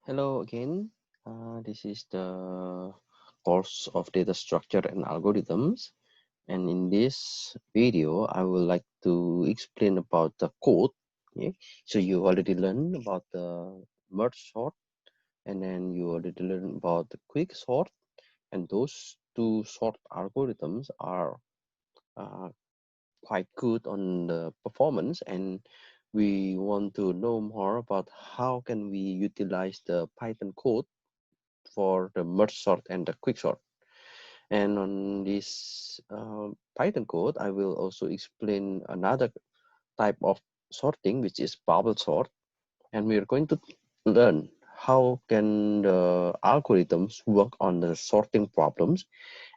Hello again. This is the course of data structure and algorithms. And in this video, I would like to explain about the code. Okay? So you already learned about the merge sort, and then you already learned about the quick sort. And those two sort algorithms are uh, quite good on the performance. And we want to know more about how can we utilize the Python code for the merge sort and the quick sort. And on this Python code, I will also explain another type of sorting, which is bubble sort. And we are going to learn how can the algorithms work on the sorting problems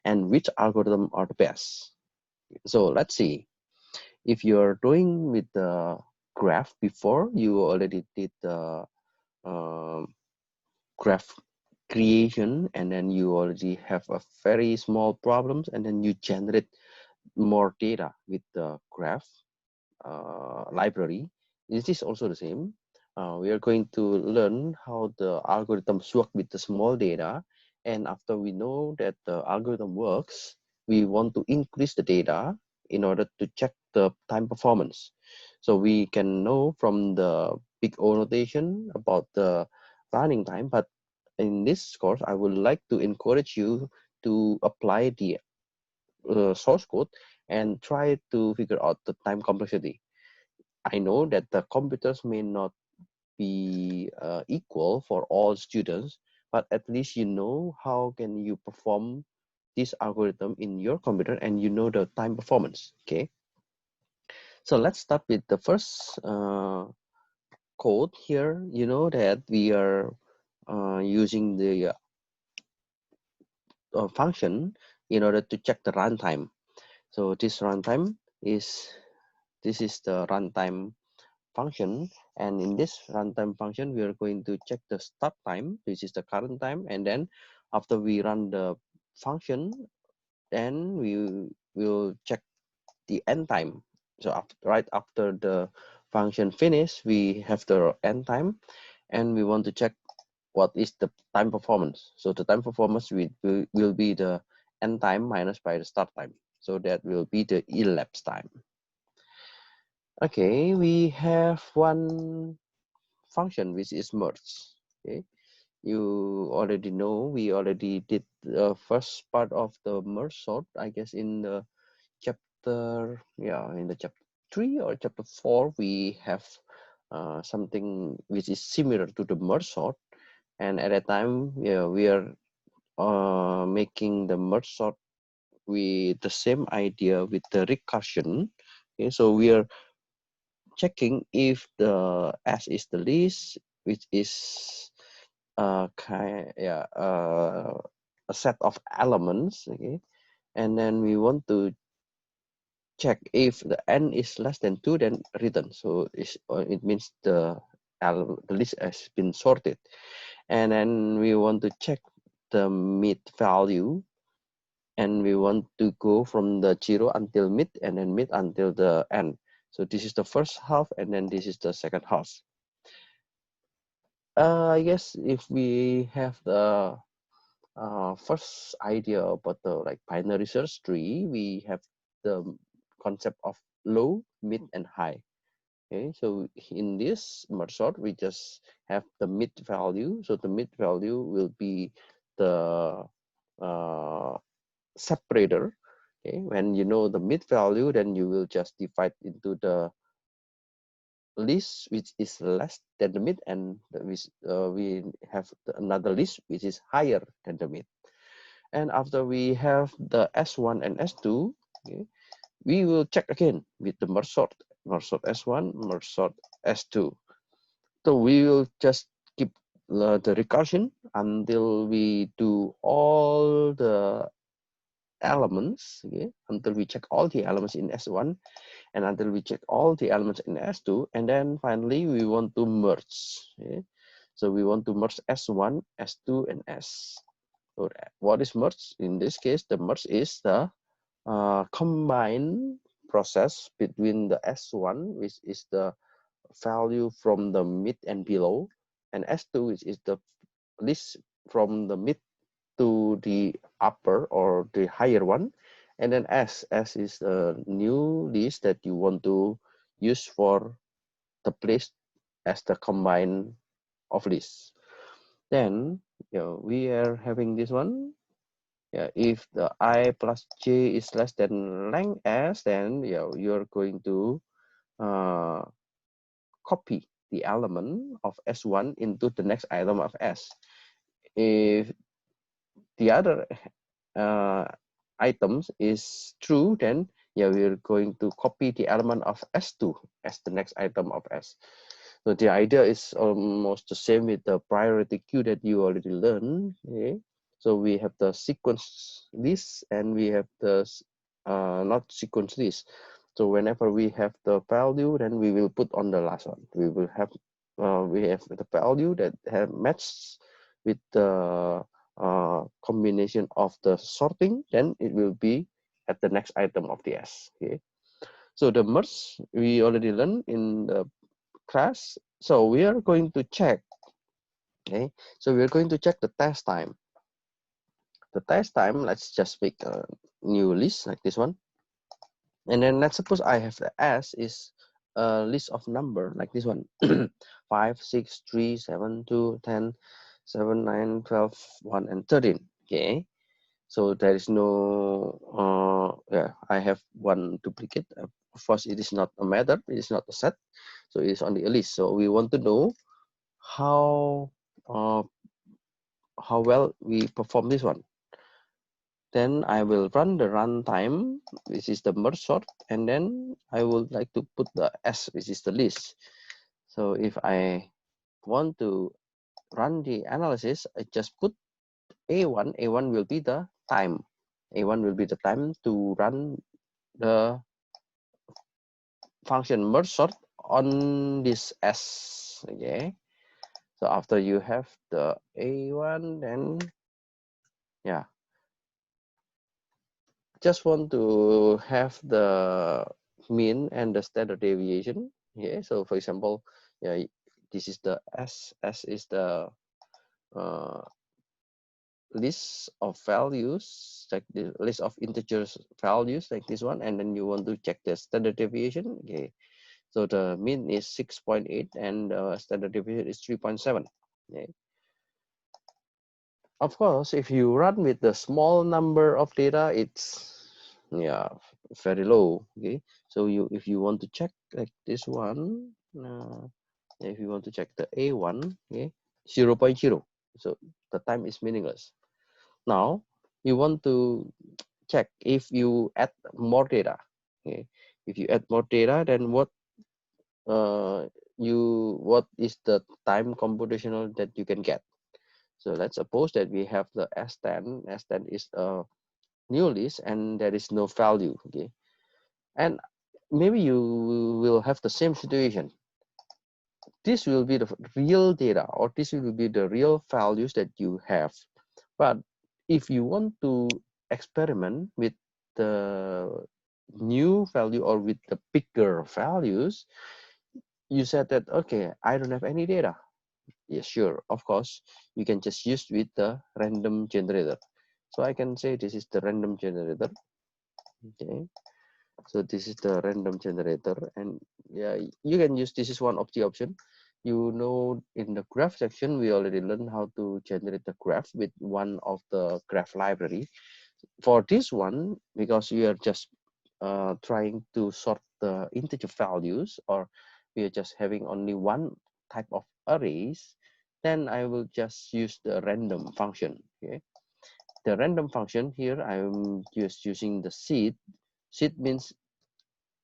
and which algorithm are the best. So let's see. If you're doing with the graph before, you already did the graph creation, and then you already have a very small problems, and then you generate more data with the graph library. This is also the same. We are going to learn how the algorithms work with the small data, and after we know that the algorithm works, we want to increase the data in order to check the time performance. So we can know from the big O notation about the running time, but in this course, I would like to encourage you to apply the source code and try to figure out the time complexity. I know that the computers may not be equal for all students, but at least you know how can you perform this algorithm in your computer, and you know the time performance. Okay, so let's start with the first code here. You know that we are using the function in order to check the runtime. So this runtime is this is the runtime function, and in this runtime function we are going to check the start time, which is the current time, and then after we run the function, then we will check the end time. So after, right after the function finish, we have the end time, and we want to check what is the time performance. So the time performance will be the end time minus by the start time, so that will be the elapsed time. Okay, we have one function which is merge. Okay, you already know, we already did the first part of the merge sort, I guess, in the chapter, yeah, in the chapter 3 or chapter 4. We have something which is similar to the merge sort, and at that time, yeah, we are making the merge sort with the same idea with the recursion. Okay, so we are checking if the S is the least, which is a set of elements. Okay, and then we want to check if the n is less than 2, then return. So it means the list has been sorted. And then we want to check the mid value, and we want to go from the 0 until mid, and then mid until the end. So this is the first half, and then this is the second half. I guess if we have the first idea about the like binary search tree, we have the concept of low, mid, and high. Okay, so in this merge sort, we just have the mid value. So the mid value will be the separator. Okay, when you know the mid value, then you will just divide into the list which is less than the mid, and we have another list which is higher than the mid. And after we have the S1 and S2, okay, we will check again with the merge sort S1, merge sort S2. So we will just keep the recursion until we do all the elements, okay, until we check all the elements in S1, and until we check all the elements in S2, and then finally we want to merge. Okay? So we want to merge S1, S2, and S. So what is merge? In this case, the merge is the combine process between the S1, which is the value from the mid and below, and S2, which is the list from the mid to the upper or the higher one, and then S is a new list that you want to use for the place as the combine of lists. Then we are having this one. If the I plus j is less than length s, then you're going to copy the element of s1 into the next item of s. If the other items is true, then we're going to copy the element of s2 as the next item of s. So the idea is almost the same with the priority queue that you already learned. Okay? So we have the sequence list and we have the not sequence list. So whenever we have the value, then we will put on the last one. We have the value that have matched with the combination of the sorting, then it will be at the next item of the S. Okay. So the merge we already learned in the class. So we are going to check. Okay. So we are going to check the test time. The test time, let's just make a new list like this one. And then let's suppose I have the S is a list of number like this one. 5, 6, 3, 7, 2, 10, 7, 9, 12, 1, and 13. Okay. So there is no, I have one duplicate. Of course, it is not a method, it is not a set. So it is only a list. So we want to know how well we perform this one. Then I will run the runtime, which is the merge sort, and then I would like to put the S, which is the list. So if I want to run the analysis, I just put A1. A1 will be the time. A1 will be the time to run the function merge sort on this S. Okay. So after you have the A1, then just want to have the mean and the standard deviation. Okay. So for example, this is the S. S is the list of values, like the list of integers values like this one, and then you want to check the standard deviation. Okay, so the mean is 6.8 and standard deviation is 3.7. Okay. Of course, if you run with the small number of data, it's very low. Okay, so if you want to check like this one, if you want to check the A1, okay, 0.0, so the time is meaningless. Now you want to check if you add more data. Okay, if you add more data, then what is the time computational that you can get? So let's suppose that we have the S10. S10 is a new list and there is no value. Okay, and maybe you will have the same situation. This will be the real data, or this will be the real values that you have. But if you want to experiment with the new value or with the bigger values, you said that, okay, I don't have any data. Yes, sure, of course, you can just use with the random generator. So I can say this is the random generator. Okay, so this is the random generator, and you can use, this is one of the option. In the graph section, we already learned how to generate the graph with one of the graph library. For this one, because we are just trying to sort the integer values, or we are just having only one type of arrays, then I will just use the random function. Okay, the random function here, I'm just using the seed. Seed means,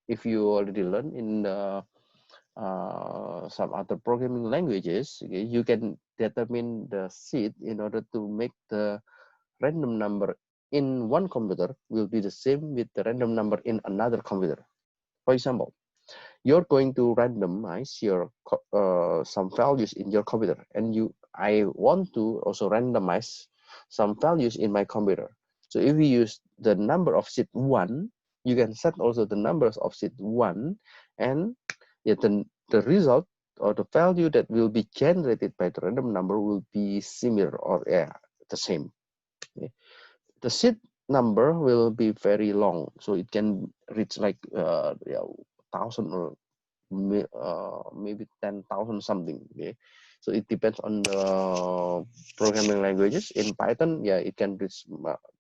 if you already learned in the some other programming languages, okay, you can determine the seed in order to make the random number in one computer will be the same with the random number in another computer. For example, you're going to randomize your some values in your computer, and I want to also randomize some values in my computer. So if we use the number of seed 1, you can set also the numbers of seed 1, and the result or the value that will be generated by the random number will be similar or the same. Okay. The seed number will be very long, so it can reach like 1,000 or maybe 10,000 something. Okay, so it depends on the programming languages. In Python, yeah, it can reach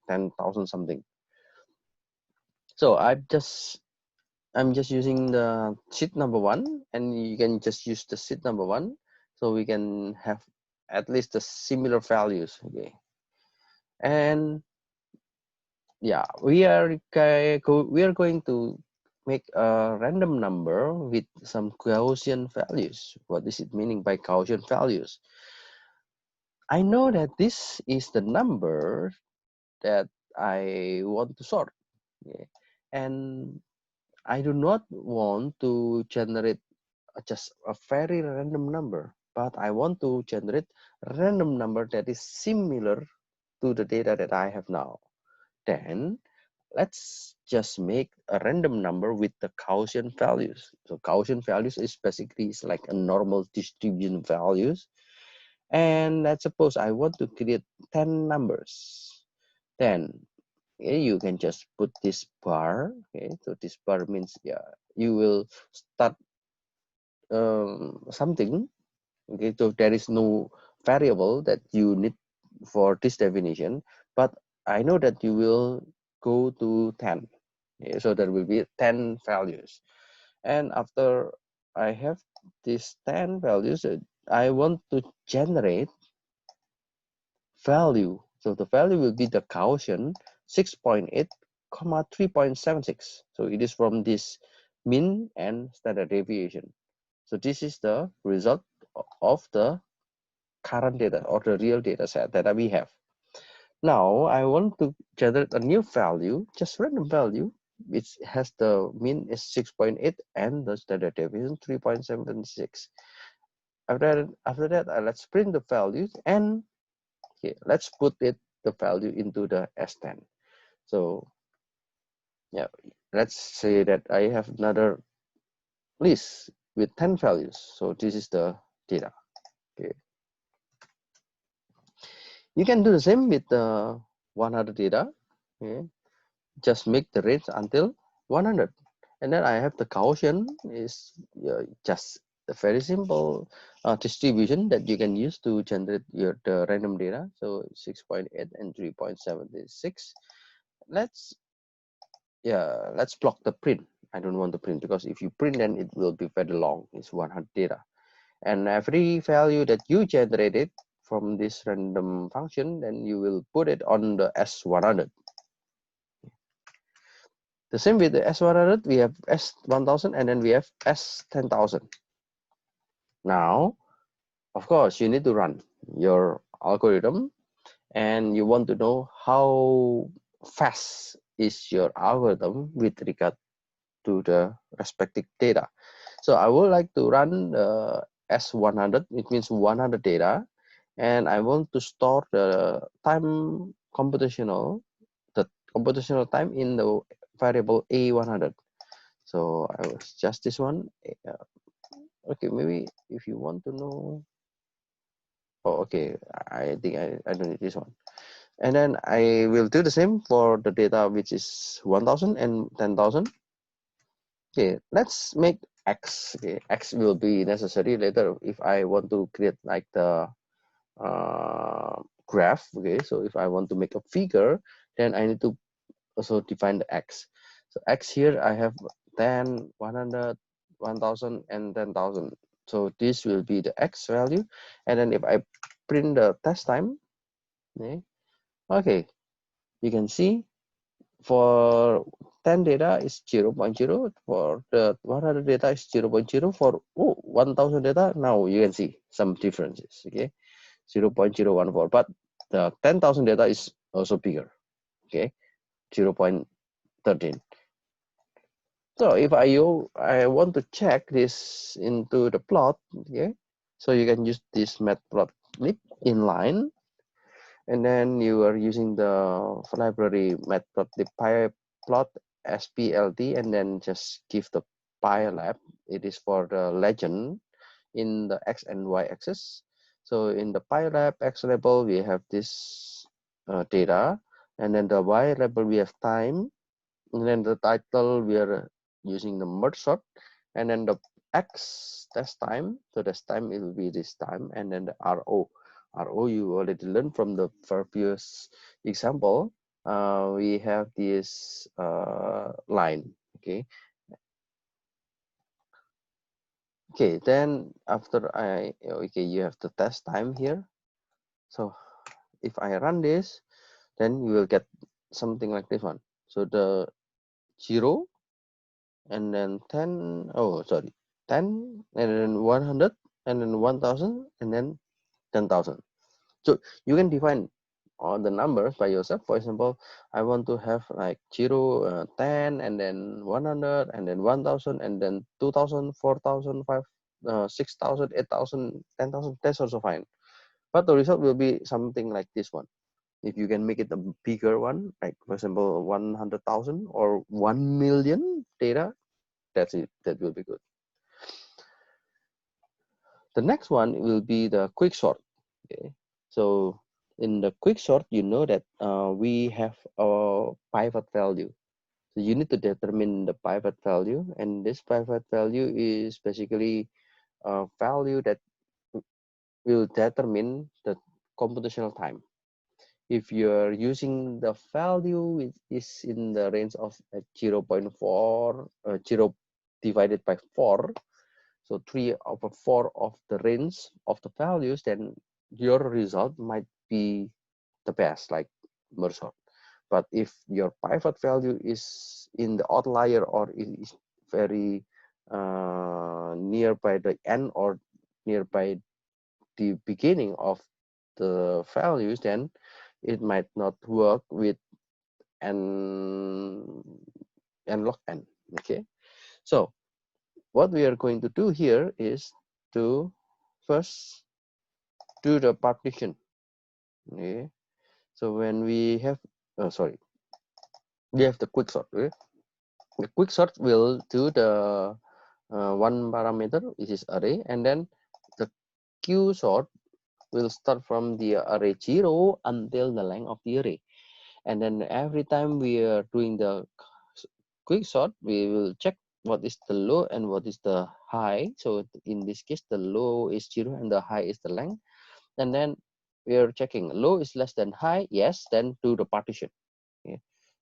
10,000 something. So I'm just using the seed number 1, and you can just use the seed number 1, so we can have at least the similar values. Okay, and yeah, we are going to make a random number with some Gaussian values. What is it meaning by Gaussian values? I know that this is the number that I want to sort. Okay, and I do not want to generate just a very random number, but I want to generate a random number that is similar to the data that I have now. Then let's just make a random number with the Gaussian values. So Gaussian values is basically like a normal distribution values. And let's suppose I want to create 10 numbers. Then okay, you can just put this bar. Okay, so this bar means you will start something. Okay, so there is no variable that you need for this definition, but I know that you will go to 10. Okay, so there will be 10 values, and after I have these 10 values, I want to generate value. So the value will be the Gaussian 6.8, 3.76. So it is from this mean and standard deviation. So this is the result of the current data or the real data set that we have. Now I want to generate a new value, just random value, which has the mean is 6.8 and the standard deviation 3.76. After that, let's print the values, and okay, let's put the value into the S10. So yeah, let's say that I have another list with 10 values. So this is the data. Okay, you can do the same with the 100 data. Okay, just make the range until 100, and then I have the Gaussian is just a very simple distribution that you can use to generate the random data. So 6.8 and 3.76. Let's block the print. I don't want to print, because if you print, then it will be very long. It's 100 data, and every value that you generated from this random function, then you will put it on the S100. The same with the S100, we have S1000, and then we have S10,000. Now, of course, you need to run your algorithm, and you want to know how fast is your algorithm with regard to the respective data. So I would like to run the S100, it means 100 data, and I want to store the computational time in the variable A100. So I was just this one. Okay, maybe if you want to know. Oh, okay. I think I don't need this one. And then I will do the same for the data which is 1,000 and 10,000. Okay, let's make X. Okay, X will be necessary later if I want to create like the graph. Okay, so if I want to make a figure, then I need to also define the X. So X here I have 10, 100, 1,000, and 10,000. So this will be the X value. And then if I print the test time, okay, you can see for 10 data is 0.0, for the 100 data is 0.0, for 1,000 data, now you can see some differences, okay, 0.014, but the 10,000 data is also bigger, okay, 0.13. So if I want to check this into the plot, okay, so you can use this matplotlib inline, and then you are using the library matplotlib pyplot splt, and then just give the pylab. It is for the legend. in the X and Y axis. So in the PyLab X label, we have this data, and then the Y label, we have time, and then the title, we are using the merge sort, and then the X test time, so test time, it will be this time, and then the RO. RO, you already learned from the previous example. We have this line, okay. Okay, then after okay, you have the test time here. So if I run this, then you will get something like this one. So the 0 and then 10, oh sorry, 10 and then 100 and then 1000 and then 10,000. So you can define all the numbers by yourself. For example, I want to have like 0, 10 and then 100 and then 1000 and then 2000, 4000, 6000, 8000, 10,000. That's also fine, but the result will be something like this one. If you can make it a bigger one, like for example 100,000 or 1 million data, that's it, that will be good. The next one will be the quick sort. Okay, so in the quick sort, you know that we have a pivot value. So you need to determine the pivot value, and this pivot value is basically a value that will determine the computational time. If you're using the value which is in the range of 0.4, 0 divided by 4, so 3/4 of the range of the values, then your result might be the best, like merge sort. But if your pivot value is in the outlier or is very nearby the end or nearby the beginning of the values, then it might not work with n log n. Okay, so what we are going to do here is to first do the partition. Okay, so when we have sorry, we have the quick sort. Okay, the quick sort will do the one parameter, which is array, and then the Q sort will start from the array 0 until the length of the array. And then every time we are doing the quick sort, we will check what is the low and what is the high. So in this case, the low is 0 and the high is the length. And then we are checking low is less than high. Yes, then do the partition. Okay.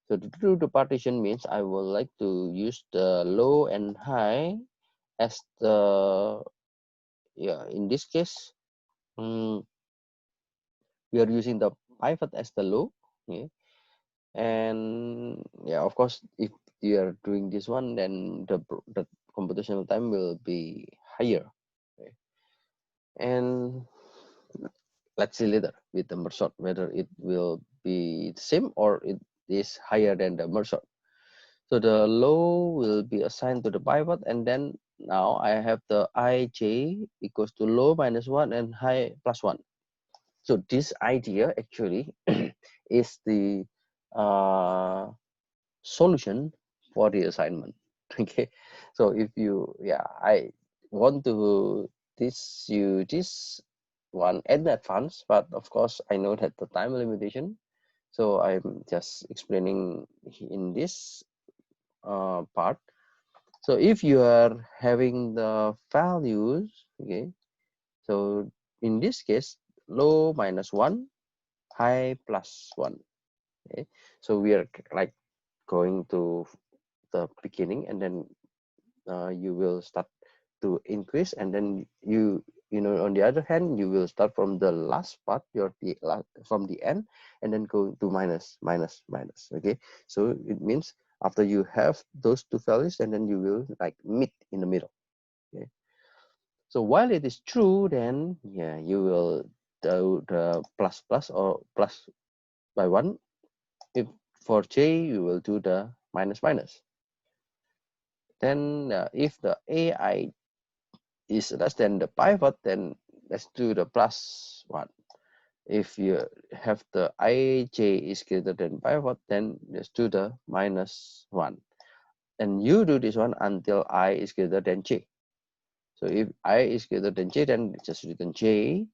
So to do the partition means I would like to use the low and high as the, yeah, in this case, we are using the pivot as the low. Okay. And yeah, of course, if you are doing this one, then the computational time will be higher. Okay. And let's see later with the merge sort whether it will be the same or it is higher than the merge sort. So the low will be assigned to the pivot, and then now I have the ij equals to low minus 1 and high plus 1. So this idea actually is the solution for the assignment. Okay, so if you, yeah, I want to teach you this one in advance, but of course I know that the time limitation, so I'm just explaining in this part. So if you are having the values, okay, so in this case low minus 1, high plus 1. Okay, so we are like going to the beginning, and then you will start to increase, and then you know, on the other hand, you will start from the last part, from the end, and then go to minus minus minus. Okay, so it means after you have those two values, and then you will like meet in the middle. Okay, so while it is true, then yeah, you will do the plus plus or plus by 1. If for j, you will do the minus minus. Then if the ai is less than the pivot, then let's do the plus 1. If you have the ij is greater than pivot, then let's do the minus 1. And you do this one until I is greater than j. So if I is greater than j, then just return j,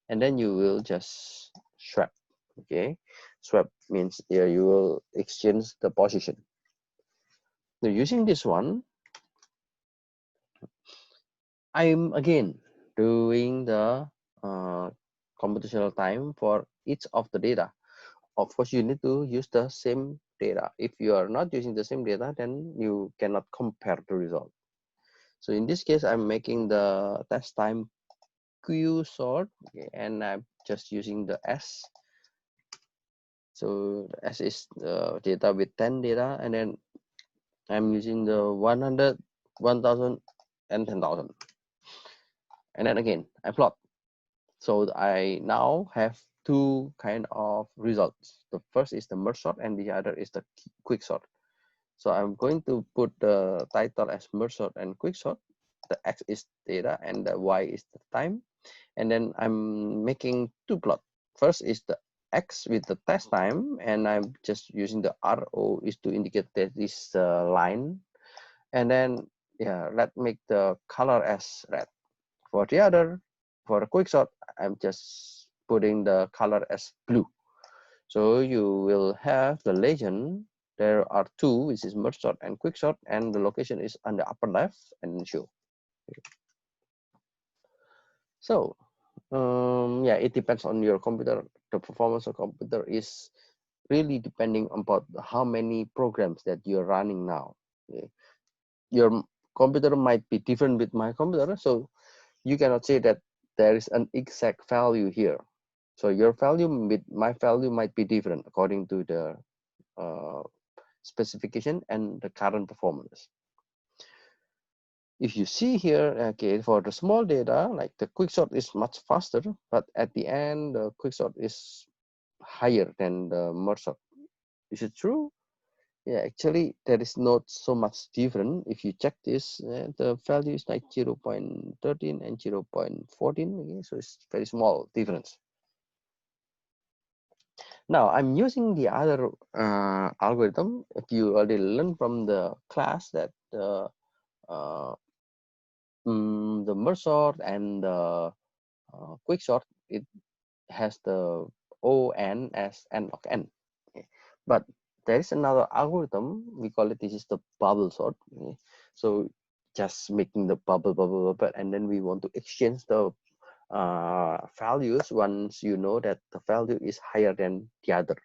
and then you will just swap. Okay, swap means here you will exchange the position. So using this one, I'm again doing the computational time for each of the data. Of course, you need to use the same data. If you are not using the same data, then you cannot compare the result. So in this case, I'm making the test time Q sort, okay, and I'm just using the S. So the S is data with 10 data, and then I'm using the 100, 1000, and 10,000. And then again, I plot. So I now have two kind of results. The first is the merge sort, and the other is the quick sort. So I'm going to put the title as merge sort and quick sort. The X is data and the Y is the time. And then I'm making two plots. First is the X with the test time, and I'm just using the RO is to indicate that this line. And then yeah, let's make the color as red. For the other, for the quick sort, I'm just putting the color as blue. So you will have the legend. There are two, which is merge sort and quick sort, and the location is on the upper left and show. So yeah, it depends on your computer. The performance of computer is really depending about how many programs that you're running now. Okay. Your computer might be different with my computer, so you cannot say that there is an exact value here. So your value with my value might be different according to the specification and the current performance. If you see here, okay, for the small data, like the quicksort is much faster, but at the end, the quicksort is higher than the merge sort. Is it true? Yeah, actually, there is not so much different. If you check this, the value is like 0.13 and 0.14. Okay, so it's very small difference. Now I'm using the other algorithm. If you already learned from the class that uh, the merge sort and the quick sort, it has the ON as n log n. Okay. But there is another algorithm, we call it, this is the bubble sort. Okay. So just making the bubble, and then we want to exchange the values once you know that the value is higher than the other.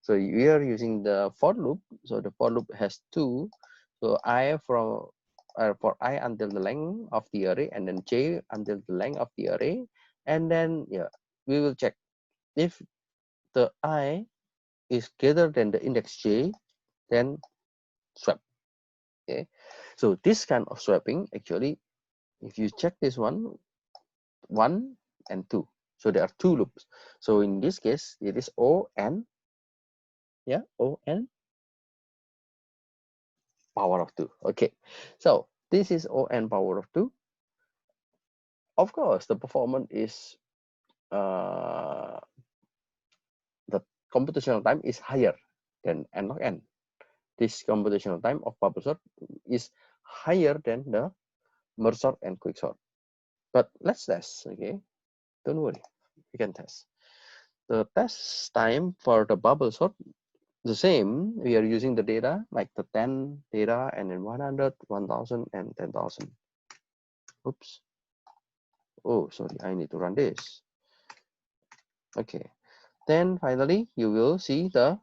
So we are using the for loop. So the for loop has two. So I from for I until the length of the array, and then j until the length of the array, and then yeah, we will check if the I is greater than the index j, then swap. Okay, so this kind of swapping actually, if you check this one and 2, so there are two loops. So in this case, it is O n, yeah, O n power of 2. Okay, so this is O n power of 2. Of course, the performance is the computational time is higher than n log n. This computational time of bubble sort is higher than the merge sort and quick sort. But let's test, okay? Don't worry, we can test. The test time for the bubble sort, the same. We are using the data like the 10 data and then 100, 1000, and 10,000. Oops. Oh, sorry, I need to run this. Okay. Then finally, you will see the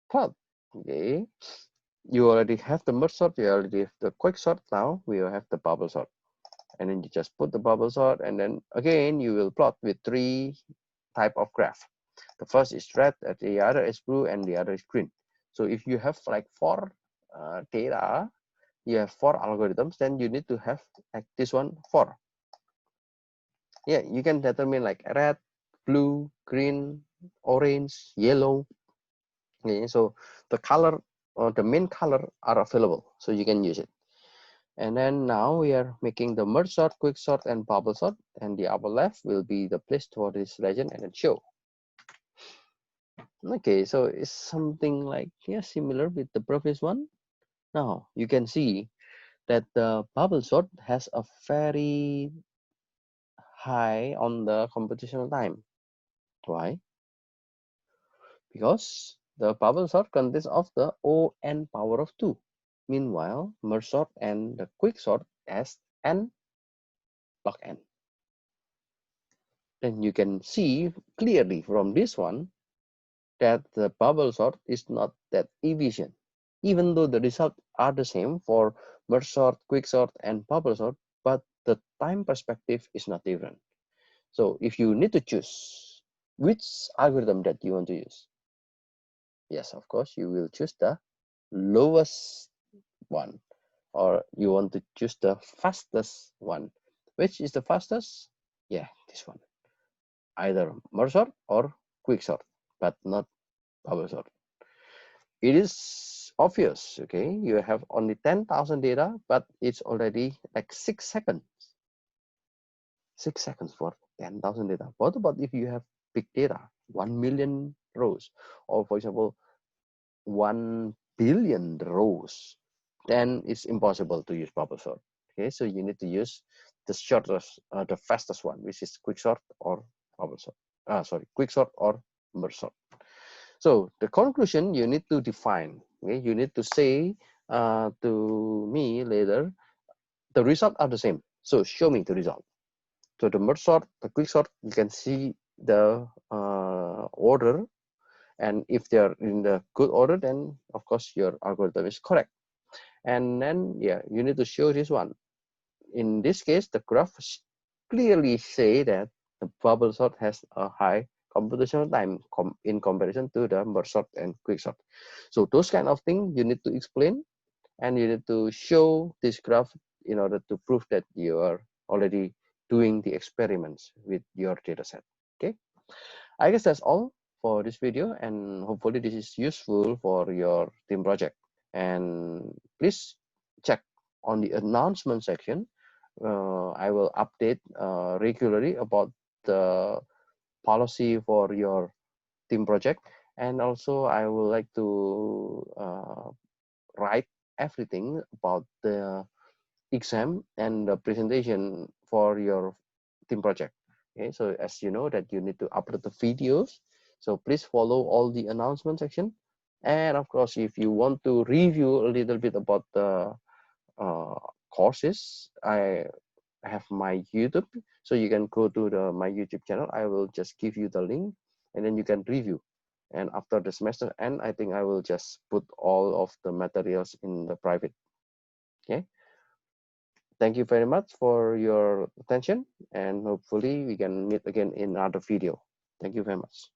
plot. Okay. You already have the merge sort, you already have the quick sort. Now we will have the bubble sort. And then you just put the bubble sort, and then again you will plot with three type of graph. The first is red, the other is blue, and the other is green. So if you have like four data, you have four algorithms, then you need to have like this one four. Yeah, you can determine like red, blue, green, orange, yellow. Okay, so the color or the main color are available, so you can use it. And then now we are making the merge sort, quick sort, and bubble sort, and the upper left will be the place for this legend and then show. Okay, so it's something like, yeah, similar with the previous one. Now you can see that the bubble sort has a very high on the computational time. Why? Because the bubble sort consists of the O(n) power of 2. Meanwhile, merge sort and the quick sort has n log n. Then you can see clearly from this one that the bubble sort is not that efficient. Even though the results are the same for merge sort, quick sort, and bubble sort, but the time perspective is not different. So if you need to choose which algorithm that you want to use, yes, of course, you will choose the lowest one, or you want to choose the fastest one. Which is the fastest? Yeah, this one. Either merge sort or quick sort, but not bubble sort. It is obvious, okay? You have only 10,000 data, but it's already like 6 seconds. 6 seconds for 10,000 data. What about if you have big data, 1 million rows, or for example, 1 billion rows? Then it's impossible to use bubble sort. Okay, so you need to use the shortest, the fastest one, which is quick sort or bubble sort. Quick sort or merge sort. So the conclusion you need to define. Okay, you need to say to me later, the results are the same. So show me the result. So the merge sort, the quick sort, you can see the order, and if they are in the good order, then of course your algorithm is correct. And then yeah, you need to show this one. In this case, the graph clearly say that the bubble sort has a high computational time in comparison to the merge sort and quick sort. So those kind of things you need to explain, and you need to show this graph in order to prove that you are already doing the experiments with your data set. Okay, I guess that's all for this video, and hopefully this is useful for your team project. And please check on the announcement section. I will update regularly about the policy for your team project, and also I would like to write everything about the exam and the presentation for your team project. Okay, so as you know that you need to upload the videos, so please follow all the announcement section. And of course, if you want to review a little bit about the uh, courses, I have my YouTube, so you can go to my YouTube channel. I will just give you the link, and then you can review. And after the semester end, I think I will just put all of the materials in the private. Okay, thank you very much for your attention, and hopefully we can meet again in another video. Thank you very much.